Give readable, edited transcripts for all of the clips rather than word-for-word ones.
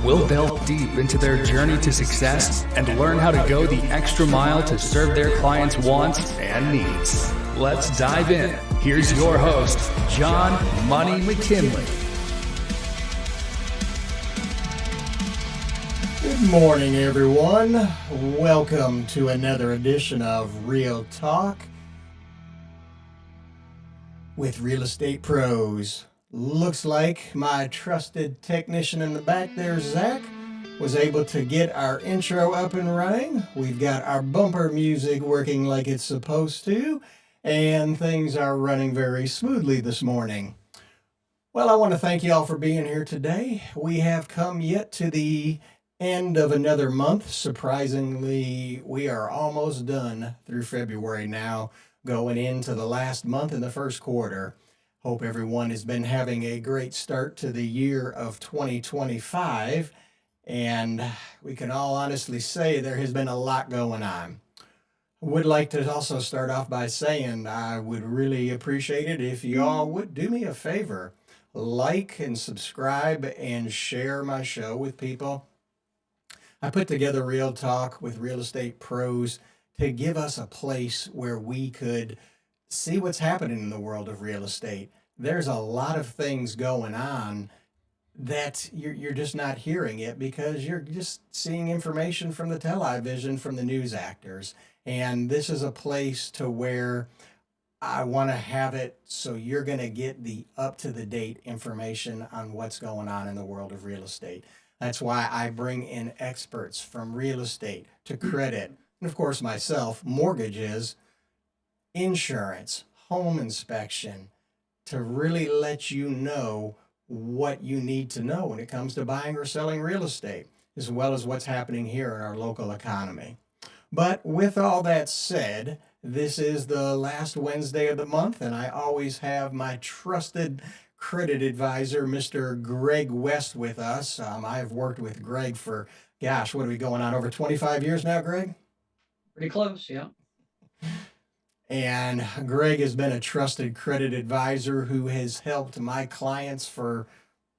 We'll delve deep into their journey to success and learn how to go the extra mile to serve their clients' wants and needs. Let's dive in. Here's your host, John Money McKinley. Good morning, everyone. Welcome to another edition of Real Talk with Real Estate Pros. Looks like my trusted technician in the back there, Zach, was able to get our intro up and running. We've got our bumper music working like it's supposed to, and things are running very smoothly this morning. Well, I want to thank you all for being here today. We have come yet to the end of another month. Surprisingly, we are almost done through February now, going into the last month in the first quarter. Hope everyone has been having a great start to the year of 2025, and we can all honestly say there has been a lot going on. Would like to also start off by saying I would really appreciate it if you all would do me a favor, like and subscribe and share my show with people. I put together Real Talk with Real Estate Pros to give us a place where we could see what's happening in the world of real estate. There's a lot of things going on that you're just not hearing it because you're just seeing information from the television, from the news actors. And this is a place to where I want to have it so you're going to get the up-to-the-date information on what's going on in the world of real estate. That's why I bring in experts from real estate to credit, and of course myself, mortgages, insurance, home inspection, to really let you know what you need to know when it comes to buying or selling real estate, as well as what's happening here in our local economy. But with all that said, this is the last Wednesday of the month, and I always have my trusted credit advisor, Mr. Greg West, with us. I've worked with Greg for, what are we going on, over 25 years now, Greg? Pretty close, yeah. And Greg has been a trusted credit advisor who has helped my clients for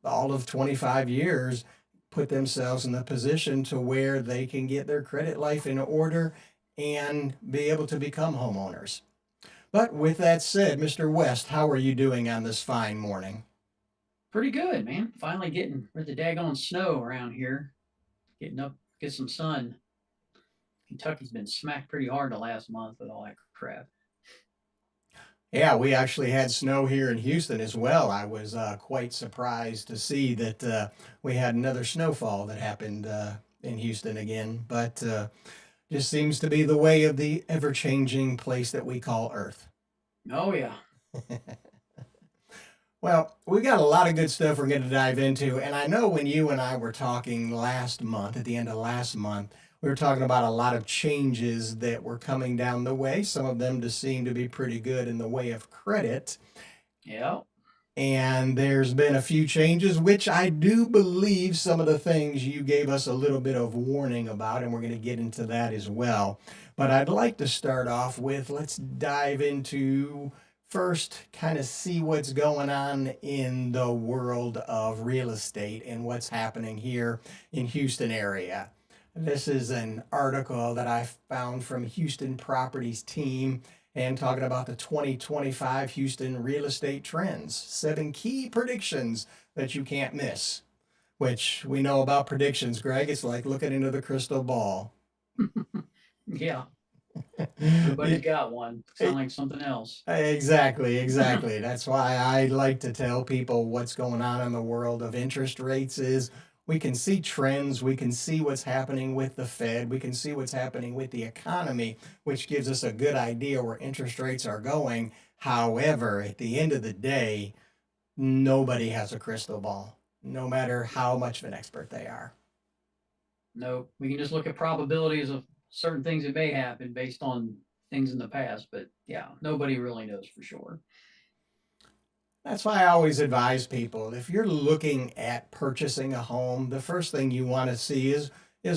all of 25 years put themselves in the position to where they can get their credit life in order and be able to become homeowners. But with that said, Mr. West, how are you doing on this fine morning? Pretty good, man. Finally getting rid of the daggone snow around here. Getting up, get some sun. Kentucky's been smacked pretty hard the last month with all that crap. Yeah, we actually had snow here in Houston as well. I was quite surprised to see that we had another snowfall that happened in Houston again. But just seems to be the way of the ever-changing place that we call Earth. Oh, yeah. Well, we got a lot of good stuff we're going to dive into. And I know when you and I were talking last month, at the end of last month, we were talking about a lot of changes that were coming down the way. Some of them just seem to be pretty good in the way of credit. Yeah. And there's been a few changes, which I do believe some of the things you gave us a little bit of warning about, and we're going to get into that as well. But I'd like to start off with, let's dive into first, kind of see what's going on in the world of real estate and what's happening here in Houston area. This is an article that I found from Houston Properties team and talking about the 2025 Houston real estate trends, 7 key predictions that you can't miss, which we know about predictions, Greg. It's like looking into the crystal ball. Yeah. Everybody's got one. Sound like something else. Exactly. That's why I like to tell people what's going on in the world of interest rates is we can see trends, we can see what's happening with the Fed, we can see what's happening with the economy, which gives us a good idea where interest rates are going. However, at the end of the day, nobody has a crystal ball, no matter how much of an expert they are. No, we can just look at probabilities of certain things that may happen based on things in the past. But yeah, nobody really knows for sure. That's why I always advise people, if you're looking at purchasing a home, the first thing you want to see is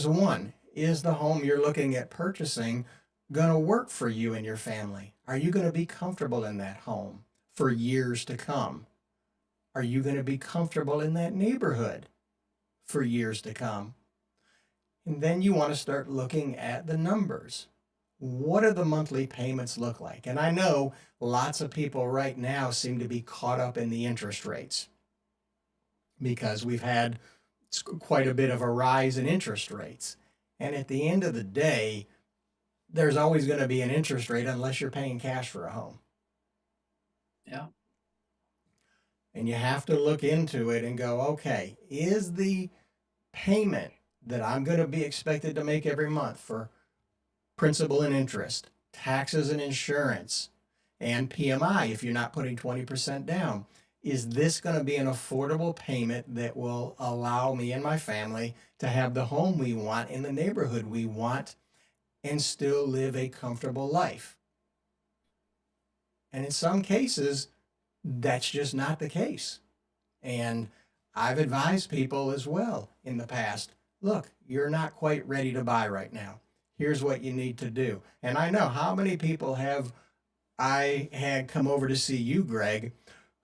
one, is the home you're looking at purchasing going to work for you and your family? Are you going to be comfortable in that home for years to come? Are you going to be comfortable in that neighborhood? for years to come. And then you want to start looking at the numbers. What do the monthly payments look like? And I know lots of people right now seem to be caught up in the interest rates because we've had quite a bit of a rise in interest rates. And at the end of the day, there's always going to be an interest rate unless you're paying cash for a home. Yeah. And you have to look into it and go, okay, is the payment that I'm going to be expected to make every month for principal and interest, taxes and insurance, and PMI if you're not putting 20% down, is this going to be an affordable payment that will allow me and my family to have the home we want in the neighborhood we want and still live a comfortable life? And in some cases, that's just not the case. And I've advised people as well in the past, look, you're not quite ready to buy right now. Here's what you need to do. And I know how many people have I had come over to see you, Greg,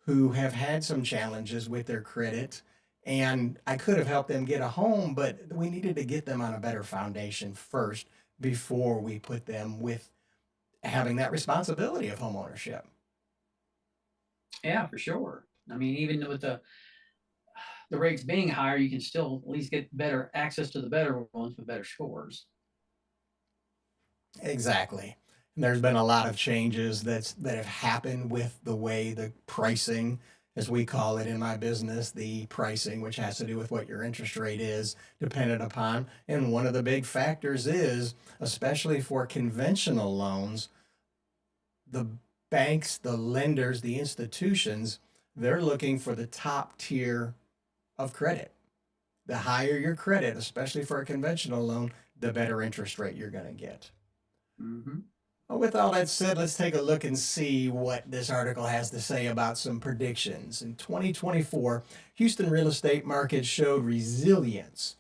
who have had some challenges with their credit. And I could have helped them get a home, but we needed to get them on a better foundation first before we put them with having that responsibility of homeownership. Yeah, for sure. I mean, even with the rates being higher, you can still at least get better access to the better ones with better scores. Exactly. And there's been a lot of changes that have happened with the way the pricing, as we call it in my business, the pricing, which has to do with what your interest rate is dependent upon. And one of the big factors is, especially for conventional loans, the banks, the lenders, the institutions, they're looking for the top tier of credit. The higher your credit, especially for a conventional loan, the better interest rate you're going to get. Mm-hmm. Well, with all that said, let's take a look and see what this article has to say about some predictions. In 2024, Houston real estate market showed resilience,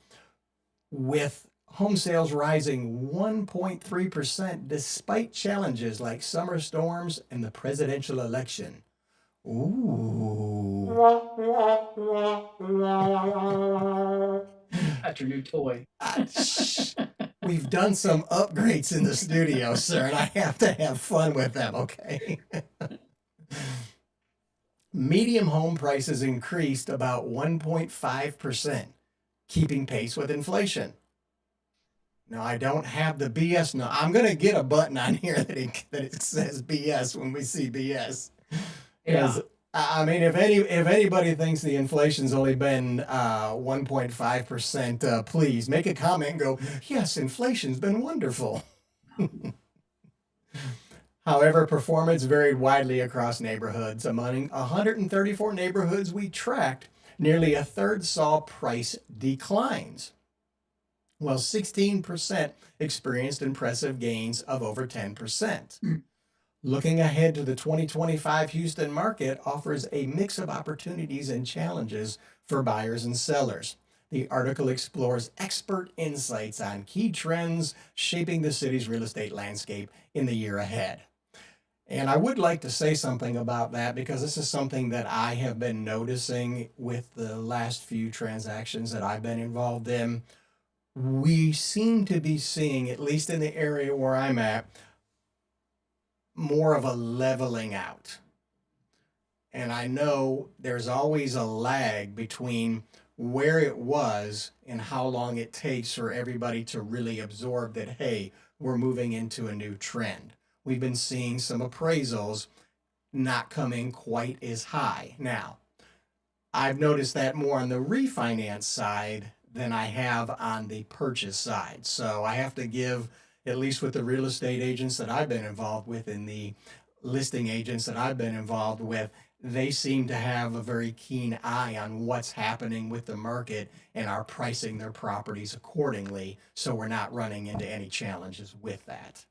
with home sales rising 1.3% despite challenges like summer storms and the presidential election. Ooh. That's your new toy. We've done some upgrades in the studio, sir, and I have to have fun with them, okay? Medium home prices increased about 1.5%, keeping pace with inflation. Now, I don't have the BS. No, I'm going to get a button on here that it says BS when we see BS. Yeah. I mean, if anybody thinks the inflation's only been 1.5%, please make a comment and go, yes, inflation's been wonderful. However, performance varied widely across neighborhoods. Among 134 neighborhoods we tracked, nearly a third saw price declines, while 16% experienced impressive gains of over 10%. Looking ahead to the 2025 Houston market offers a mix of opportunities and challenges for buyers and sellers. The article explores expert insights on key trends shaping the city's real estate landscape in the year ahead. And I would like to say something about that because this is something that I have been noticing with the last few transactions that I've been involved in. We seem to be seeing, at least in the area where I'm at, more of a leveling out. And I know there's always a lag between where it was and how long it takes for everybody to really absorb that, hey, we're moving into a new trend. We've been seeing some appraisals not coming quite as high. Now, I've noticed that more on the refinance side than I have on the purchase side. So I have to give, at least with the real estate agents that I've been involved with and the listing agents that I've been involved with, they seem to have a very keen eye on what's happening with the market and are pricing their properties accordingly, so we're not running into any challenges with that.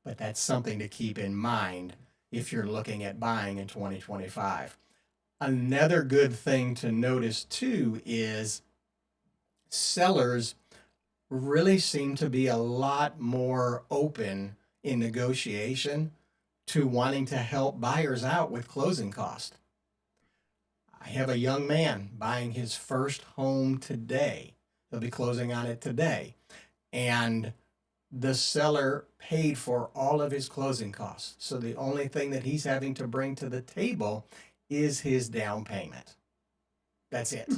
But that's something to keep in mind if you're looking at buying in 2025. Another good thing to notice too is sellers really seem to be a lot more open in negotiation to wanting to help buyers out with closing costs. I have a young man buying his first home today. They'll be closing on it today. And the seller paid for all of his closing costs. So the only thing that he's having to bring to the table is his down payment. That's it.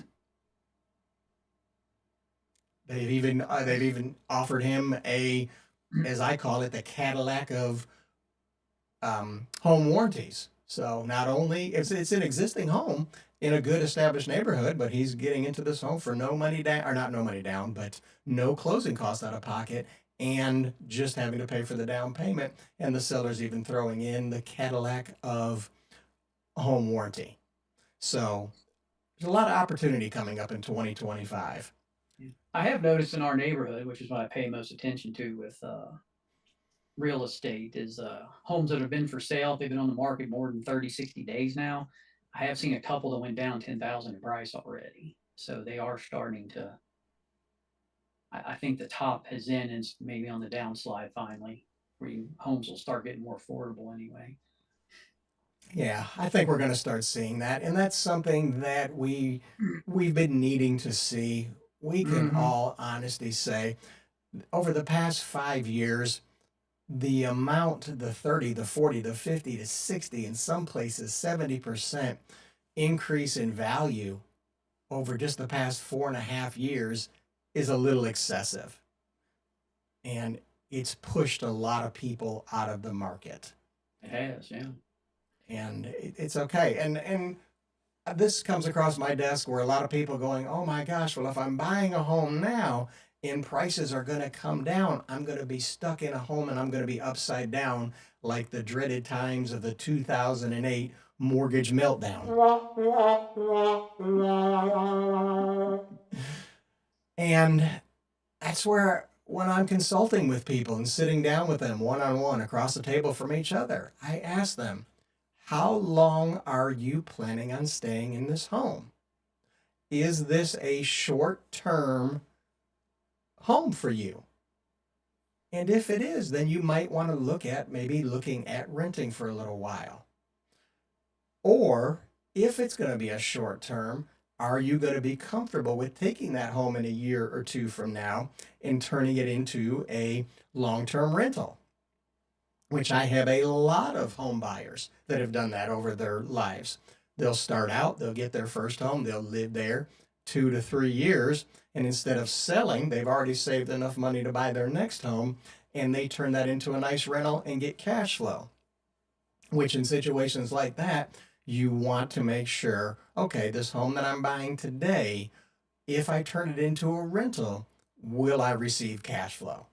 They've even offered him a, as I call it, the Cadillac of home warranties. So not only it's an existing home in a good established neighborhood, but he's getting into this home for no money down, or not no money down, but no closing costs out of pocket, and just having to pay for the down payment. And the seller's even throwing in the Cadillac of home warranty. So there's a lot of opportunity coming up in 2025. I have noticed in our neighborhood, which is what I pay most attention to with real estate, is homes that have been for sale. If they've been on the market more than 30, 60 days now, I have seen a couple that went down 10,000 in price already. So they are starting to, I think the top has in and maybe on the downslide finally, where homes will start getting more affordable anyway. Yeah, I think we're going to start seeing that, and that's something that we've been needing to see. We can all honestly say, over the past 5 years, the amount, the 30, the 40, the 50, the 60, in some places 70% increase in value over just the past 4.5 years is a little excessive. And it's pushed a lot of people out of the market. It has, yeah. And it's okay. And this comes across my desk where a lot of people going, oh my gosh, well, if I'm buying a home now and prices are going to come down, I'm going to be stuck in a home and I'm going to be upside down like the dreaded times of the 2008 mortgage meltdown. And that's where, when I'm consulting with people and sitting down with them one-on-one across the table from each other, I ask them, how long are you planning on staying in this home? Is this a short-term home for you? And if it is, then you might want to look at maybe looking at renting for a little while. Or if it's going to be a short term, are you going to be comfortable with taking that home in a year or two from now and turning it into a long-term rental? Which I have a lot of home buyers that have done that over their lives. They'll start out, they'll get their first home, they'll live there 2 to 3 years, and instead of selling, they've already saved enough money to buy their next home, and they turn that into a nice rental and get cash flow. Which in situations like that, you want to make sure, okay, this home that I'm buying today, if I turn it into a rental, will I receive cash flow?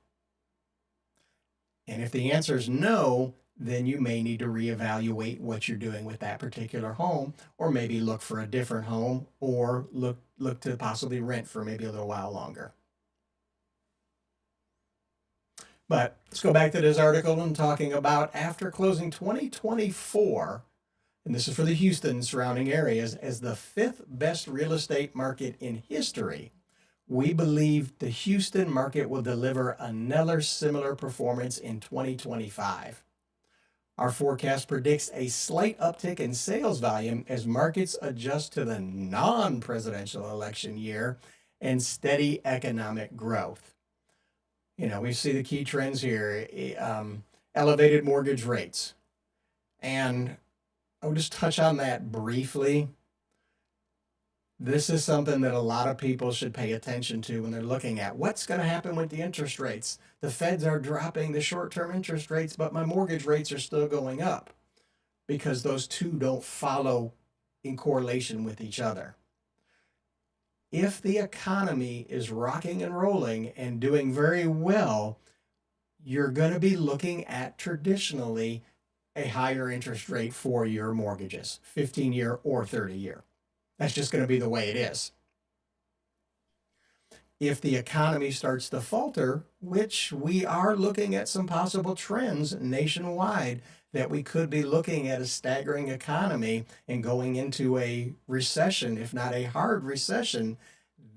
And if the answer is no, then you may need to reevaluate what you're doing with that particular home, or maybe look for a different home, or look to possibly rent for maybe a little while longer. But let's go back to this article and talking about after closing 2024, and this is for the Houston and surrounding areas, as the 5th best real estate market in history. We believe the Houston market will deliver another similar performance in 2025. Our forecast predicts a slight uptick in sales volume as markets adjust to the non-presidential election year and steady economic growth. You know, we see the key trends here, elevated mortgage rates. And I'll just touch on that briefly. This is something that a lot of people should pay attention to when they're looking at what's going to happen with the interest rates. The feds are dropping the short-term interest rates, but my mortgage rates are still going up, because those two don't follow in correlation with each other. If the economy is rocking and rolling and doing very well, you're going to be looking at traditionally a higher interest rate for your mortgages, 15-year or 30-year. That's just going to be the way it is. If the economy starts to falter, which we are looking at some possible trends nationwide, that we could be looking at a staggering economy and going into a recession, if not a hard recession,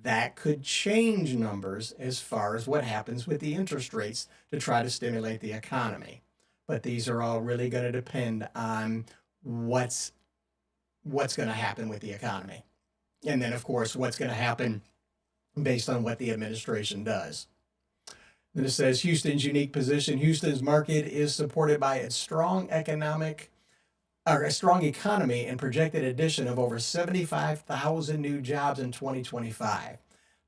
that could change numbers as far as what happens with the interest rates to try to stimulate the economy. But these are all really going to depend on what's going to happen with the economy. And then, of course, what's going to happen based on what the administration does. Then it says Houston's unique position. Houston's market is supported by its strong a strong economy and projected addition of over 75,000 new jobs in 2025.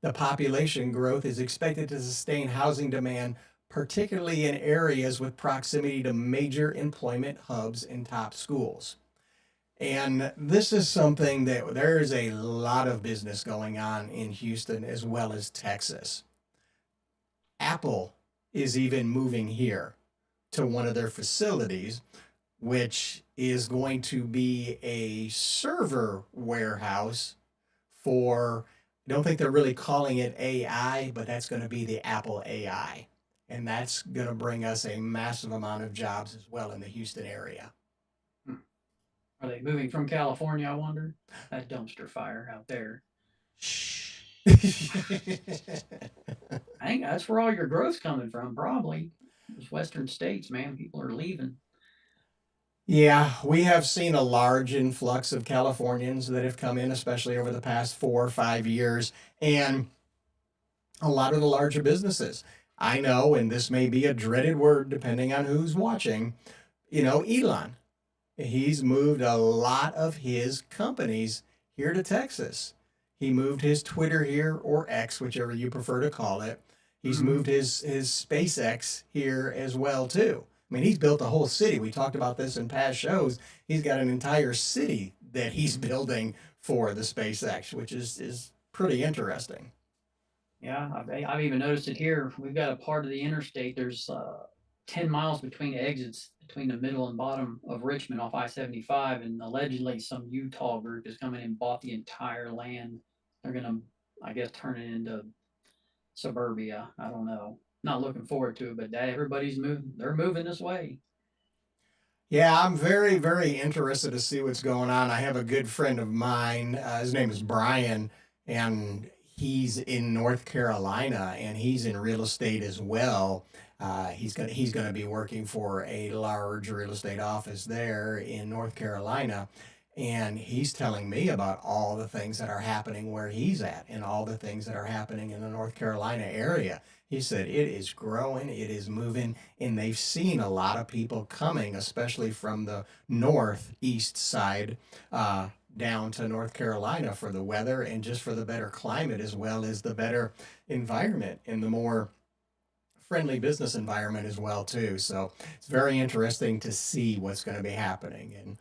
The population growth is expected to sustain housing demand, particularly in areas with proximity to major employment hubs and top schools. And this is something that there is a lot of business going on in Houston as well as Texas. Apple is even moving here to one of their facilities, which is going to be a server warehouse for, I don't think they're really calling it AI, but that's going to be the Apple AI. And that's going to bring us a massive amount of jobs as well in the Houston area. Are they moving from California, I wonder? That dumpster fire out there. Shh. I think that's where all your growth's coming from, probably. Those western states, man, people are leaving. Yeah, we have seen a large influx of Californians that have come in, especially over the past 4 or 5 years, and a lot of the larger businesses. I know, and this may be a dreaded word depending on who's watching, Elon. He's moved a lot of his companies here to Texas. He moved his Twitter here, or X, whichever you prefer to call it. He's moved his SpaceX here as well too. I mean, he's built a whole city. We talked about this in past shows. He's got an entire city that he's building for the SpaceX, which is pretty interesting. Yeah, I've even noticed it here. We've got a part of the interstate. There's 10 miles between exits between the middle and bottom of Richmond off I-75, and allegedly some Utah group is coming and bought the entire land. They're gonna, I guess, turn it into suburbia. I don't know. Not looking forward to it, but everybody's moving. They're moving this way. Yeah, I'm very, very interested to see what's going on. I have a good friend of mine. His name is Brian, and he's in North Carolina, and he's in real estate as well. He's gonna be working for a large real estate office there in North Carolina, and he's telling me about all the things that are happening where he's at, and all the things that are happening in the North Carolina area. He said it is growing, it is moving, and they've seen a lot of people coming, especially from the northeast side, down to North Carolina for the weather and just for the better climate as well as the better environment and the more friendly business environment as well too. So it's very interesting to see what's going to be happening. And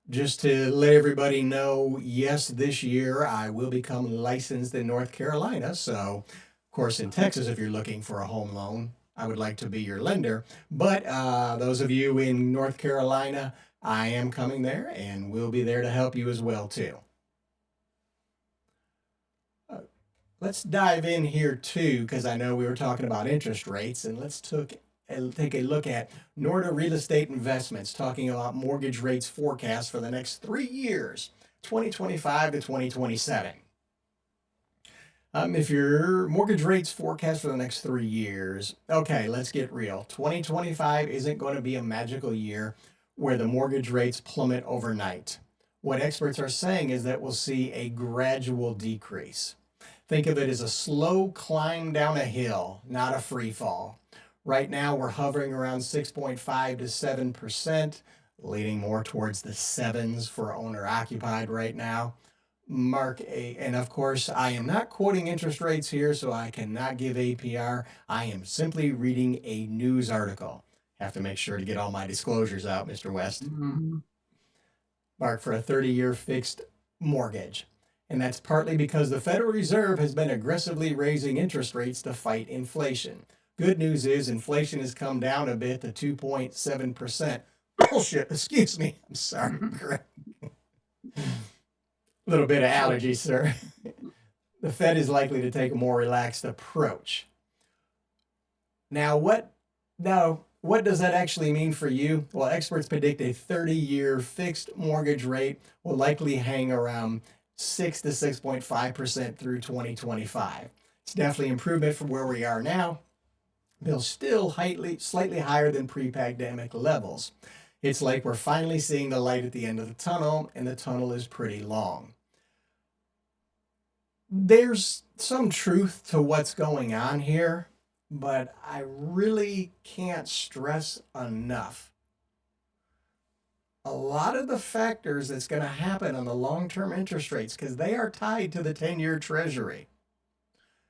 just to let everybody know, yes, this year I will become licensed in North Carolina. So, of course, in Texas, if you're looking for a home loan, I would like to be your lender. But those of you in North Carolina, I am coming there and we'll be there to help you as well too. Let's dive in here too, because I know we were talking about interest rates, and let's take a look at Norda Real Estate Investments, talking about mortgage rates forecast for the next 3 years, 2025 to 2027. If your mortgage rates forecast for the next 3 years, okay, let's get real. 2025 isn't going to be a magical year where the mortgage rates plummet overnight. What experts are saying is that we'll see a gradual decrease. Think of it as a slow climb down a hill, not a free fall. Right now, we're hovering around 6.5 to 7%, leaning more towards the sevens for owner occupied right now. And of course, I am not quoting interest rates here, so I cannot give APR. I am simply reading a news article. Have to make sure to get all my disclosures out, Mr. West. Mark for a 30-year fixed mortgage. And that's partly because the Federal Reserve has been aggressively raising interest rates to fight inflation. Good news is inflation has come down a bit to 2.7%. Bullshit, excuse me. I'm sorry. Little bit of allergy, sir. The Fed is likely to take a more relaxed approach. Now, what does that actually mean for you? Well, experts predict a 30-year fixed mortgage rate will likely hang around 6 to 6.5% through 2025. It's definitely improvement from where we are now, but still slightly higher than pre-pandemic levels. It's like we're finally seeing the light at the end of the tunnel, and the tunnel is pretty long. There's some truth to what's going on here, but I really can't stress enough. A lot of the factors that's going to happen on the long-term interest rates, because they are tied to the 10-year treasury.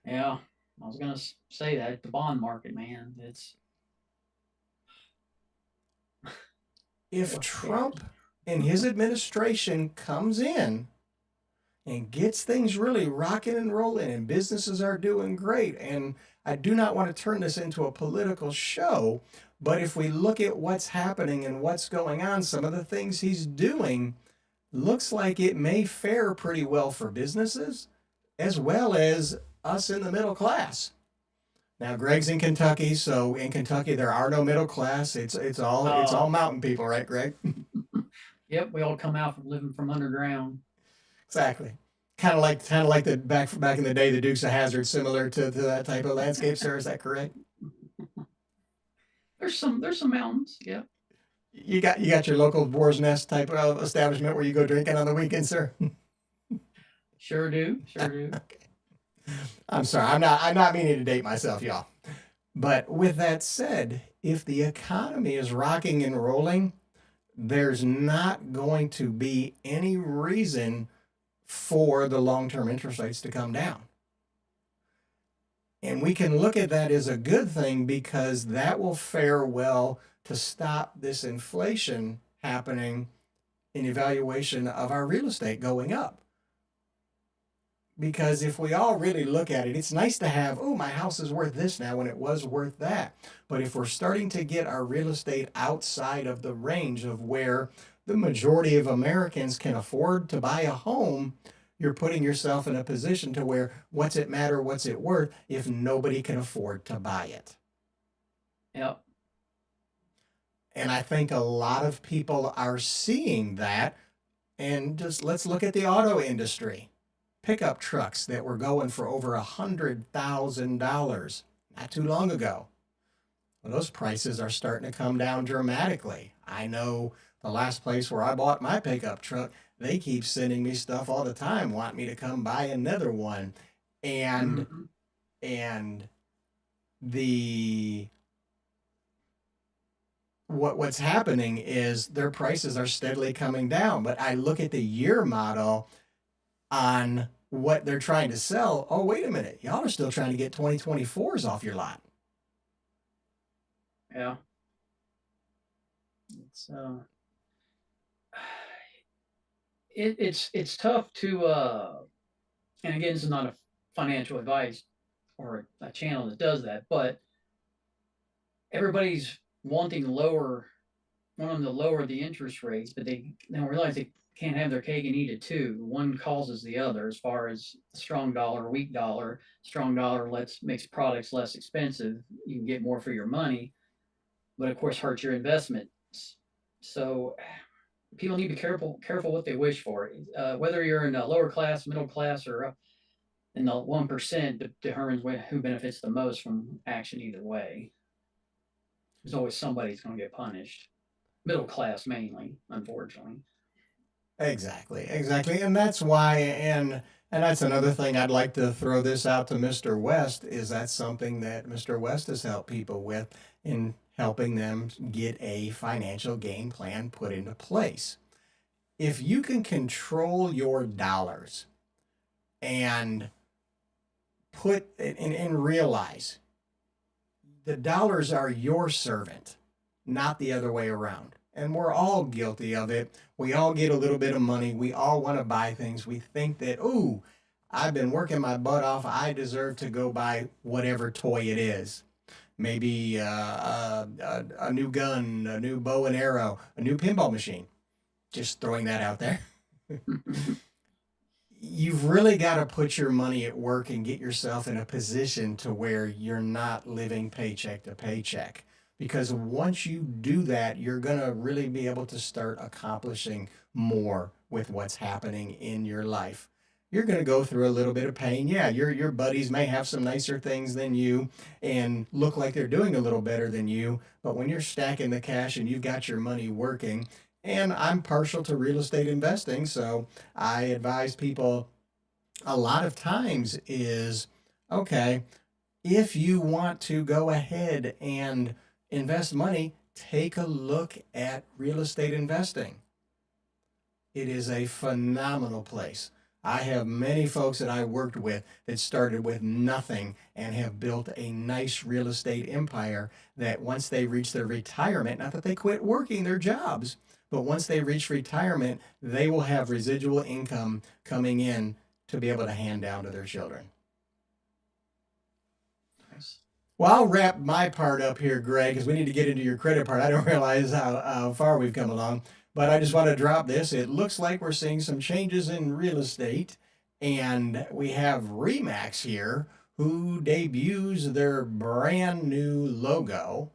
Yeah, I was gonna say that the bond market, man, it's If Trump and his administration comes in and gets things really rocking and rolling and businesses are doing great, and I do not want to turn this into a political show, but if we look at what's happening and what's going on, some of the things he's doing looks like it may fare pretty well for businesses as well as us in the middle class. Now Greg's in Kentucky, so in Kentucky there are no middle class. It's all mountain people, right, Greg? Yep, we all come out from living from underground. Exactly. Kind of like the back in the day, the Dukes of Hazzard, similar to that type of landscape, sir. Is that correct? There's some mountains. Yep. You got your local boar's nest type of establishment where you go drinking on the weekend, sir. Sure do. Sure do. I'm sorry. I'm not meaning to date myself, y'all. But with that said, if the economy is rocking and rolling, there's not going to be any reason for the long-term interest rates to come down. And we can look at that as a good thing because that will fare well to stop this inflation happening in evaluation of our real estate going up. Because if we all really look at it, it's nice to have, oh, my house is worth this now when it was worth that. But if we're starting to get our real estate outside of the range of where the majority of Americans can afford to buy a home, you're putting yourself in a position to where what's it matter, what's it worth if nobody can afford to buy it. Yep. And I think a lot of people are seeing that. And just let's look at the auto industry. Pickup trucks that were going for over $100,000 not too long ago. Well, those prices are starting to come down dramatically. I know the last place where I bought my pickup truck, they keep sending me stuff all the time, want me to come buy another one. And Mhm. and the what's happening is their prices are steadily coming down. But I look at the year model on what they're trying to sell. Oh, wait a minute. Y'all are still trying to get 2024s off your lot. Yeah. It's it's tough to and again, this is not a financial advice or a channel that does that, but everybody's wanting to lower the interest rates, but they don't realize they can't have their cake and eat it too. One causes the other as far as strong dollar, weak dollar. Strong dollar makes products less expensive. You can get more for your money, but of course hurts your investments. So people need to be careful what they wish for. Whether you're in a lower class, middle class, or in the 1% determines who benefits the most from action either way. There's always somebody who's going to get punished. Middle class mainly, unfortunately. Exactly. And that's why, and that's another thing I'd like to throw this out to Mr. West, is that's something that Mr. West has helped people with in helping them get a financial game plan put into place. If you can control your dollars and put and realize the dollars are your servant, not the other way around. And we're all guilty of it. We all get a little bit of money. We all want to buy things. We think that, ooh, I've been working my butt off. I deserve to go buy whatever toy it is. Maybe a new gun, a new bow and arrow, a new pinball machine. Just throwing that out there. You've really got to put your money at work and get yourself in a position to where you're not living paycheck to paycheck. Because once you do that, you're going to really be able to start accomplishing more with what's happening in your life. You're going to go through a little bit of pain. Yeah, your buddies may have some nicer things than you and look like they're doing a little better than you. But when you're stacking the cash and you've got your money working, and I'm partial to real estate investing, so I advise people a lot of times is, okay, if you want to go ahead and invest money, take a look at real estate investing. It is a phenomenal place. I have many folks that I worked with that started with nothing and have built a nice real estate empire that once they reach their retirement, not that they quit working their jobs, but once they reach retirement, they will have residual income coming in to be able to hand down to their children. Nice. Well, I'll wrap my part up here, Greg, because we need to get into your credit part. I don't realize how far we've come along, but I just want to drop this. It looks like we're seeing some changes in real estate, and we have Remax here who debuts their brand new logo.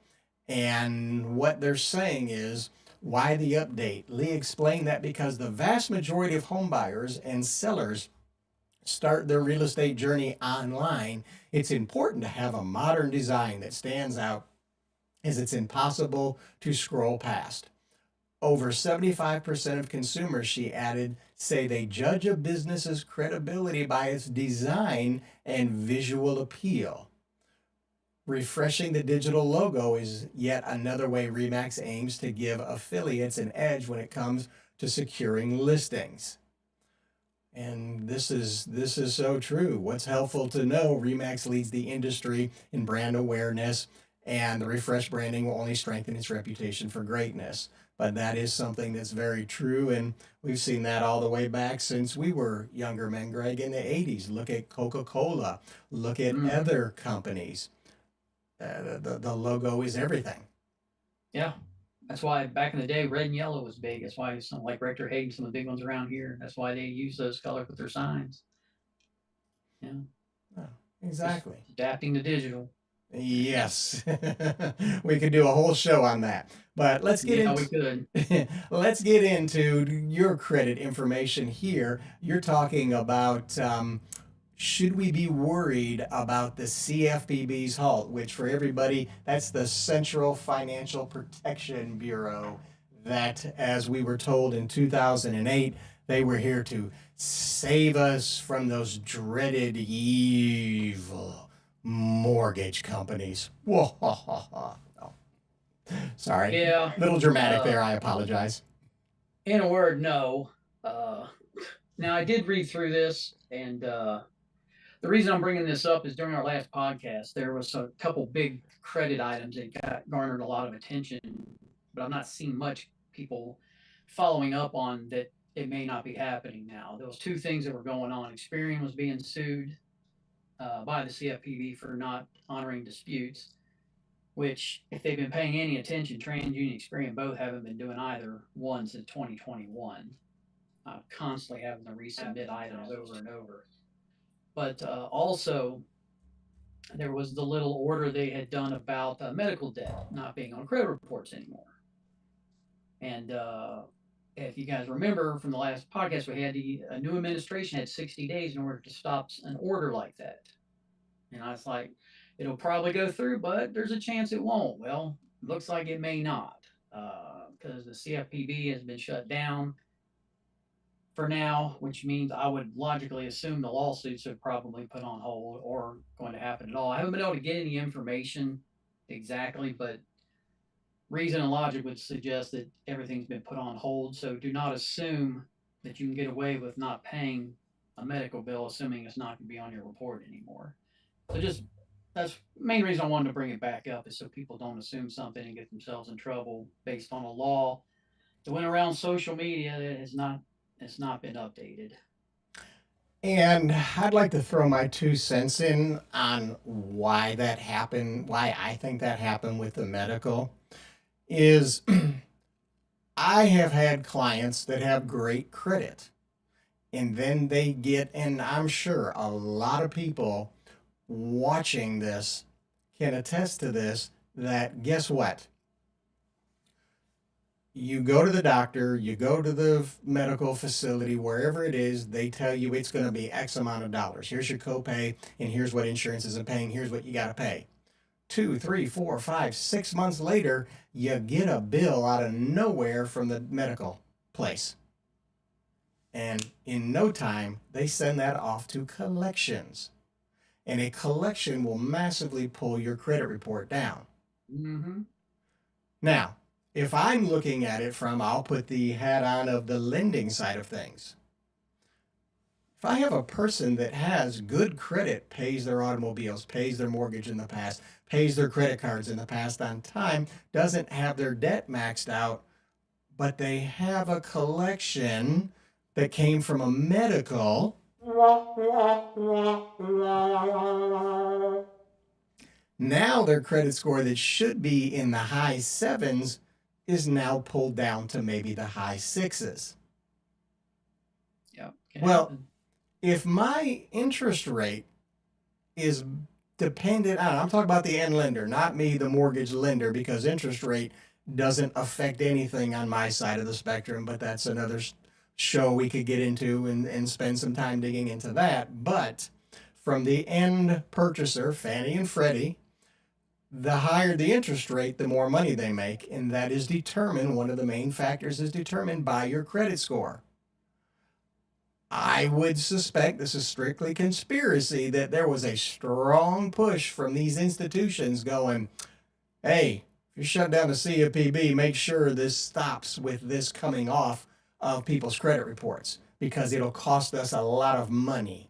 And what they're saying is, why the update? Lee explained that because the vast majority of home buyers and sellers start their real estate journey online, it's important to have a modern design that stands out as it's impossible to scroll past. Over 75% of consumers, she added, say they judge a business's credibility by its design and visual appeal. Refreshing the digital logo is yet another way Remax aims to give affiliates an edge when it comes to securing listings. And this is so true. What's helpful to know, Remax leads the industry in brand awareness, and the refreshed branding will only strengthen its reputation for greatness. But that is something that's very true, and we've seen that all the way back since we were younger men, Greg, in the 80s. Look at Coca-Cola. Look at other companies. The logo is everything. Yeah. That's why back in the day, red and yellow was big. That's why something like Rector Hayden, some of the big ones around here, that's why they use those colors with their signs. Yeah. Oh, exactly. Just adapting to digital. Yes. We could do a whole show on that. But let's get we could. Let's get into your credit information here. You're talking about should we be worried about the CFPB's halt, which for everybody, that's the Central Financial Protection Bureau that, as we were told in 2008, they were here to save us from those dreaded evil mortgage companies. Whoa, oh. Sorry. Yeah. Little dramatic there. I apologize. In a word, no. Now, I did read through this, and the reason I'm bringing this up is during our last podcast, there was a couple big credit items that garnered a lot of attention, but I'm not seeing much people following up on that. It may not be happening now. There was two things that were going on. Experian was being sued by the CFPB for not honoring disputes, which, if they've been paying any attention, TransUnion and Experian both haven't been doing either one since 2021. Constantly having to resubmit items over and over. But also, there was the little order they had done about medical debt not being on credit reports anymore. And if you guys remember from the last podcast we had, a new administration had 60 days in order to stop an order like that. And I was like, it'll probably go through, but there's a chance it won't. Well, it looks like it may not, because the CFPB has been shut down for now, which means I would logically assume the lawsuits are probably put on hold or going to happen at all. I haven't been able to get any information exactly, but reason and logic would suggest that everything's been put on hold. So do not assume that you can get away with not paying a medical bill, assuming it's not going to be on your report anymore. So that's the main reason I wanted to bring it back up, is so people don't assume something and get themselves in trouble based on a law that went around social media that has not been updated. And I'd like to throw my 2 cents in on why that happened, why I think that happened with the medical, is I have had clients that have great credit. And then they get, and I'm sure a lot of people watching this can attest to this, that guess what? You go to the doctor, you go to the medical facility, wherever it is, they tell you it's going to be X amount of dollars. Here's your copay, and here's what insurance isn't paying. Here's what you got to pay. 2, 3, 4, 5, 6 months later, you get a bill out of nowhere from the medical place. And in no time, they send that off to collections. And a collection will massively pull your credit report down. Mm-hmm. Now, if I'm looking at it from, I'll put the hat on of the lending side of things. If I have a person that has good credit, pays their automobiles, pays their mortgage in the past, pays their credit cards in the past on time, doesn't have their debt maxed out, but they have a collection that came from a medical, now their credit score that should be in the high sevens is now pulled down to maybe the high sixes. Yep. Well, if my interest rate is dependent on, I'm talking about the end lender, not me, the mortgage lender, because interest rate doesn't affect anything on my side of the spectrum, but that's another show we could get into and spend some time digging into that. But from the end purchaser, Fannie and Freddie, the higher the interest rate, the more money they make. And that is determined, one of the main factors is determined by your credit score. I would suspect, this is strictly conspiracy, that there was a strong push from these institutions going, hey, if you shut down the CFPB, make sure this stops with this coming off of people's credit reports because it'll cost us a lot of money.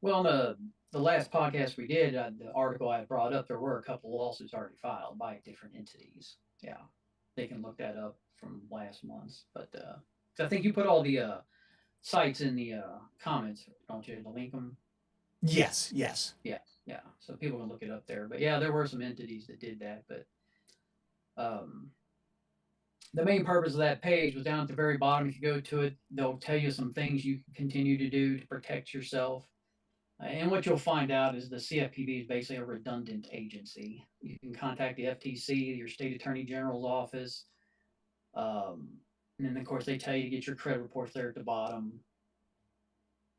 Well, the last podcast we did, the article I brought up, there were a couple lawsuits already filed by different entities. Yeah, they can look that up from last month's. But I think you put all the sites in the comments, don't you? To link them. Yes. Yeah. So people can look it up there. But yeah, there were some entities that did that. But the main purpose of that page was down at the very bottom. If you go to it, they'll tell you some things you can continue to do to protect yourself. And what you'll find out is the CFPB is basically a redundant agency. You can contact the FTC, your state attorney general's office. And then, of course, they tell you to get your credit reports there at the bottom.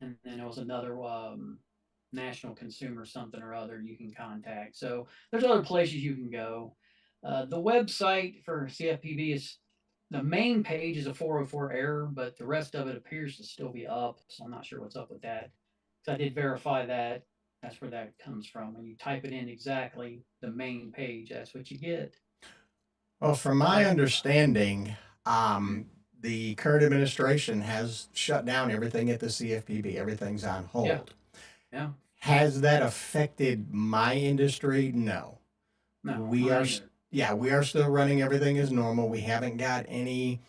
And then there was another national consumer something or other you can contact. So there's other places you can go. The website for CFPB is, the main page is a 404 error, but the rest of it appears to still be up. So I'm not sure what's up with that. So I did verify that. That's where that comes from. When you type it in exactly, the main page, that's what you get. Well, from my understanding, the current administration has shut down everything at the CFPB. Everything's on hold. Yeah. Has that affected my industry? No. No, we are. We are still running everything as normal. We haven't got any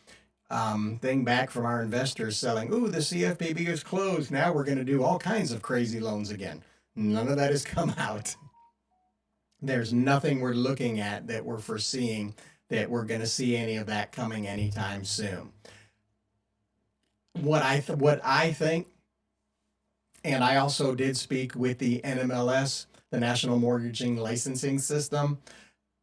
thing back from our investors selling, ooh, the CFPB is closed. Now we're going to do all kinds of crazy loans again. None of that has come out. There's nothing we're looking at that we're foreseeing that we're going to see any of that coming anytime soon. What I think, and I also did speak with the NMLS, the National Mortgaging Licensing System,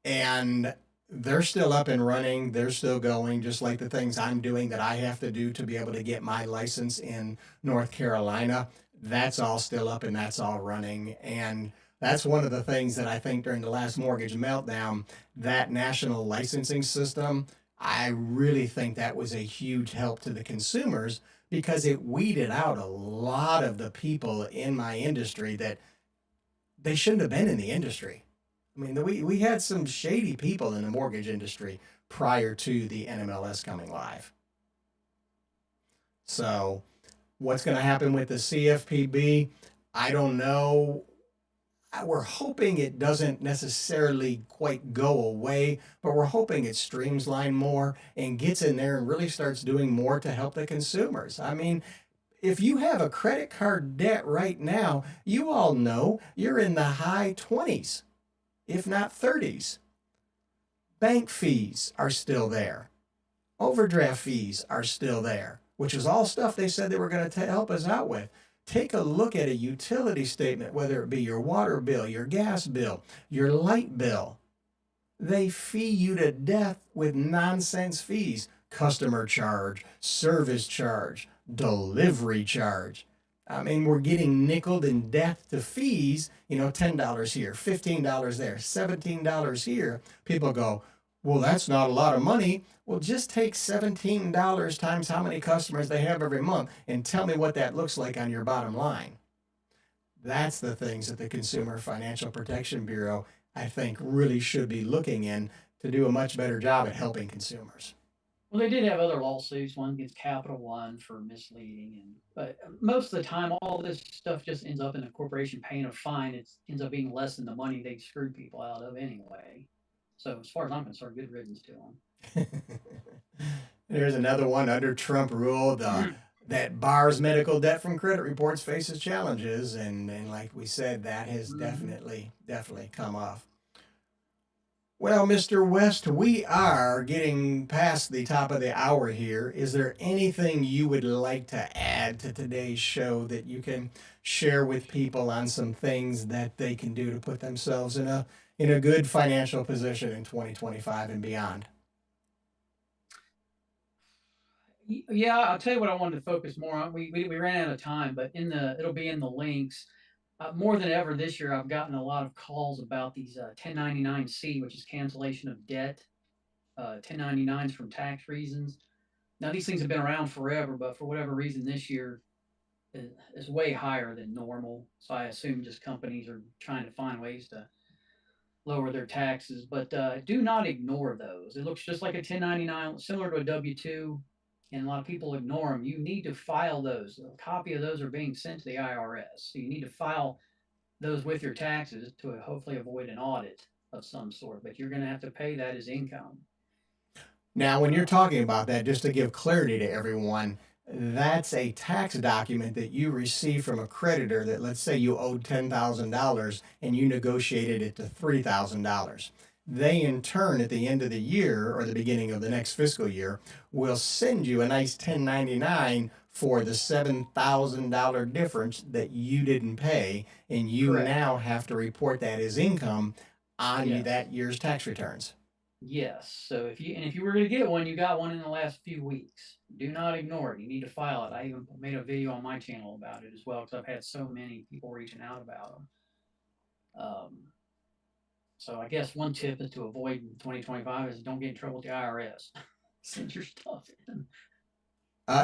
and they're still up and running. They're still going, just like the things I'm doing that I have to do to be able to get my license in North Carolina. That's all still up and that's all running. And that's one of the things that I think during the last mortgage meltdown, that national licensing system, I really think that was a huge help to the consumers because it weeded out a lot of the people in my industry that they shouldn't have been in the industry. I mean, we had some shady people in the mortgage industry prior to the NMLS coming live. So what's going to happen with the CFPB? I don't know. We're hoping it doesn't necessarily quite go away, but we're hoping it streamlines more and gets in there and really starts doing more to help the consumers. I mean, if you have a credit card debt right now, you all know you're in the high 20s. If not 30s. Bank fees are still there. Overdraft fees are still there, which is all stuff they said they were going to help us out with. Take a look at a utility statement, whether it be your water bill, your gas bill, your light bill. They fee you to death with nonsense fees. Customer charge, service charge, delivery charge. I mean, we're getting nickeled in death to fees, $10 here, $15 there, $17 here. People go, Well, that's not a lot of money. Well, just take $17 times how many customers they have every month and tell me what that looks like on your bottom line. That's the things that the Consumer Financial Protection Bureau, I think, really should be looking in to do a much better job at helping consumers. Well, they did have other lawsuits, one against Capital One for misleading, and but most of the time, all this stuff just ends up in a corporation paying a fine. It ends up being less than the money they screwed people out of anyway. So as far as I'm concerned, good riddance to There's another one under Trump rule. them. That bars medical debt from credit reports faces challenges, and like we said, that has Mhm. definitely come off. Well, Mr. West, we are getting past the top of the hour here. Is there anything you would like to add to today's show that you can share with people on some things that they can do to put themselves in a good financial position in 2025 and beyond? Yeah, I'll tell you what I wanted to focus more on. We ran out of time, but it'll be in the links. More than ever this year, I've gotten a lot of calls about these 1099-C, which is cancellation of debt, 1099s from tax reasons. Now these things have been around forever, but for whatever reason this year is way higher than normal. So I assume just companies are trying to find ways to lower their taxes, but do not ignore those. It looks just like a 1099, similar to a W-2, and a lot of people ignore them. You need to file those. A copy of those are being sent to the IRS. So you need to file those with your taxes to hopefully avoid an audit of some sort, but you're going to have to pay that as income. Now, when you're talking about that, just to give clarity to everyone, that's a tax document that you receive from a creditor that, let's say you owed $10,000 and you negotiated it to $3,000. They, in turn, at the end of the year or the beginning of the next fiscal year, will send you a nice 1099 for the $7,000 difference that you didn't pay, and you Correct. now have to report that as income on Yes. that year's tax returns. Yes. So if you were going to get one, you got one in the last few weeks. Do not ignore it. You need to file it. I even made a video on my channel about it as well because I've had so many people reaching out about them. So I guess one tip is to avoid in 2025 is don't get in trouble with the IRS. Send your stuff in.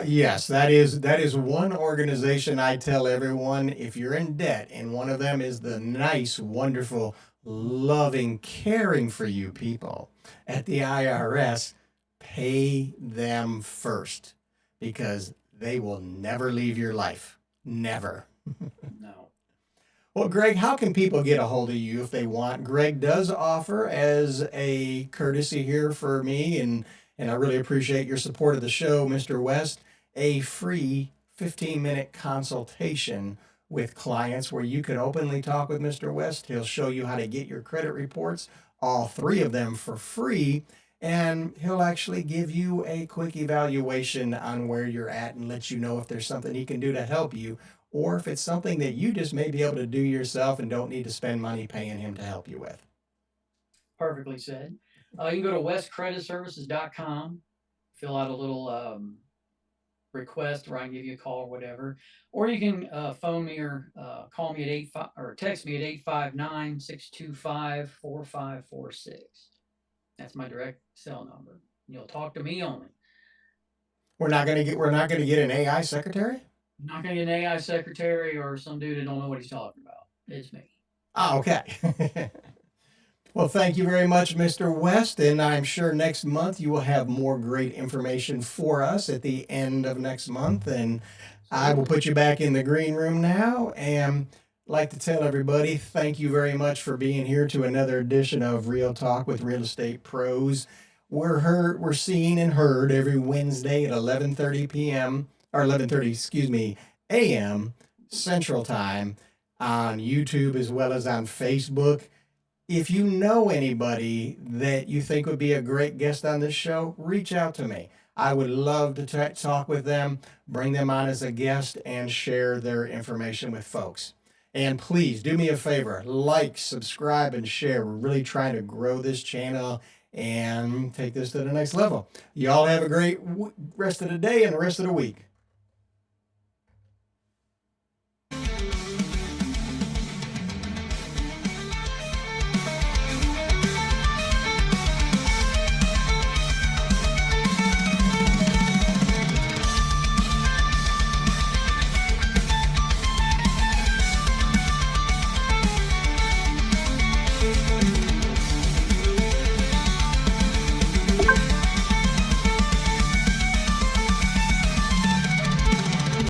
Yes, that is one organization I tell everyone if you're in debt, and one of them is the nice, wonderful, loving, caring for you people at the IRS. Pay them first because they will never leave your life. Never. No. Well, Greg, how can people get a hold of you if they want? Greg does offer, as a courtesy here for me, and I really appreciate your support of the show, Mr. West, a free 15-minute consultation with clients where you can openly talk with Mr. West. He'll show you how to get your credit reports, all three of them for free, and he'll actually give you a quick evaluation on where you're at and let you know if there's something he can do to help you, or if it's something that you just may be able to do yourself and don't need to spend money paying him to help you with. Perfectly said. You can go to westcreditservices.com, fill out a little request where I can give you a call or whatever. Or you can phone me or call me at 85 or text me at 859-625-4546. That's my direct cell number. You'll talk to me only. We're not gonna get an AI secretary? You're not going to get an AI secretary or some dude that don't know what he's talking about. It's me. Oh, okay. Well, thank you very much, Mr. West, and I'm sure next month you will have more great information for us at the end of next month. And I will put you back in the green room now, and like to tell everybody, thank you very much for being here to another edition of Real Talk with Real Estate Pros. We're seen and heard every Wednesday at 11:30 p.m. or 11:30, excuse me, a.m. Central Time on YouTube as well as on Facebook. If you know anybody that you think would be a great guest on this show, reach out to me. I would love to talk with them, bring them on as a guest, and share their information with folks. And please do me a favor, like, subscribe, and share. We're really trying to grow this channel and take this to the next level. Y'all have a great rest of the day and the rest of the week.